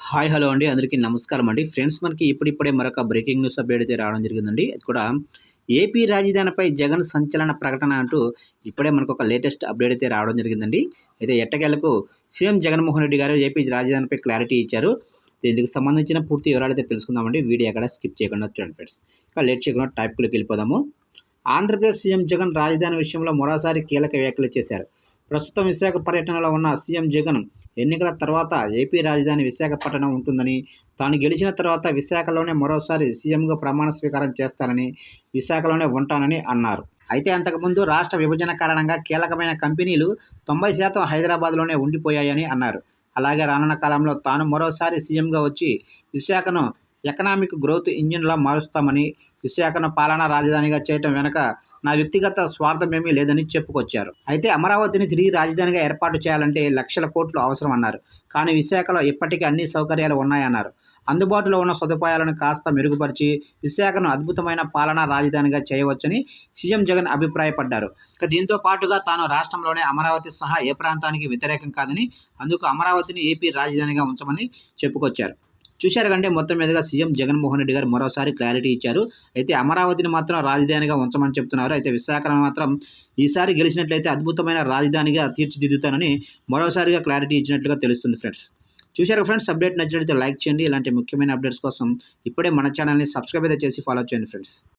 Hi hello అండి. అందరికీ నమస్కారం అండి. ఫ్రెండ్స్ మనకి ఇప్పుడిప్పుడే మరొక బ్రేకింగ్ న్యూస్ అప్డేట్ అయితే రావడం జరిగిందండి. అది కూడా ఏపీ రాజధానిపై జగన్ సంచలన ప్రకటన అంటూ ఇప్పుడే మనకు ఒక లేటెస్ట్ అప్డేట్ అయితే రావడం జరిగిందండి. అయితే ఎట్టకేలకు సీఎం జగన్మోహన్ రెడ్డి గారు ఏపీ రాజధానిపై క్లారిటీ ఇచ్చారు. దీనికి సంబంధించిన పూర్తి వివరాలు అయితే తెలుసుకుందామండి. వీడియో ఎక్కడ స్కిప్ చేయకుండా చూడండి ఫ్రెండ్స్. ఇక లేట్ చేయకుండా టాపిక్‌లోకి వెళ్ళిపోదాము. ఆంధ్రప్రదేశ్ సీఎం జగన్ రాజధాని విషయంలో మరోసారి కీలక వ్యాఖ్యలు చేశారు. ప్రస్తుతం విశాఖ పర్యటనలో ఉన్న సీఎం జగన్ ఎన్నికల తర్వాత ఏపీ రాజధాని విశాఖపట్నం ఉంటుందని, తాను గెలిచిన తర్వాత విశాఖలోనే మరోసారి సీఎంగా ప్రమాణ స్వీకారం చేస్తానని, విశాఖలోనే ఉంటానని అన్నారు. అయితే అంతకుముందు రాష్ట్ర విభజన కారణంగా కీలకమైన కంపెనీలు 90% హైదరాబాద్లోనే ఉండిపోయాయని అన్నారు. అలాగే రానున్న కాలంలో తాను మరోసారి సీఎంగా వచ్చి విశాఖను ఎకనామిక్ గ్రోత్ ఇంజిన్లా మారుస్తామని, విశాఖను పాలనా రాజధానిగా చేయటం వెనుక నా వ్యక్తిగత స్వార్థమేమీ లేదని చెప్పుకొచ్చారు. అయితే అమరావతిని తిరిగి రాజధానిగా ఏర్పాటు చేయాలంటే లక్షల కోట్లు అవసరం అన్నారు. కానీ విశాఖలో ఇప్పటికీ అన్ని సౌకర్యాలు ఉన్నాయన్నారు. అందుబాటులో ఉన్న సదుపాయాలను కాస్త మెరుగుపరిచి విశాఖను అద్భుతమైన పాలనా రాజధానిగా చేయవచ్చని సీఎం జగన్ అభిప్రాయపడ్డారు. ఇక దీంతో పాటుగా తాను రాష్ట్రంలోనే అమరావతి సహా ఏ ప్రాంతానికి వ్యతిరేకం కాదని, అందుకు అమరావతిని ఏపీ రాజధానిగా ఉంచమని చెప్పుకొచ్చారు. చూశారు కంటే మొత్తం మీదుగా సీఎం జగన్మోహన్ రెడ్డి గారు మరోసారి క్లారిటీ ఇచ్చారు. అయితే అమరావతిని మాత్రం రాజధానిగా ఉంచమని చెప్తున్నారు. అయితే విశాఖను మాత్రం ఈసారి గెలిచినట్లయితే అద్భుతమైన రాజధానిగా తీర్చిదిద్దుతానని మరోసారిగా క్లారిటీ ఇచ్చినట్లుగా తెలుస్తుంది ఫ్రెండ్స్. చూశారు ఫ్రెండ్స్, అప్డేట్ నచ్చినట్లయితే లైక్ చేయండి. ఇలాంటి ముఖ్యమైన అప్డేట్స్ కోసం ఇప్పుడే మన ఛానల్ని సబ్స్క్రైబ్ అయితే చేసి ఫాలో చేయండి ఫ్రెండ్స్.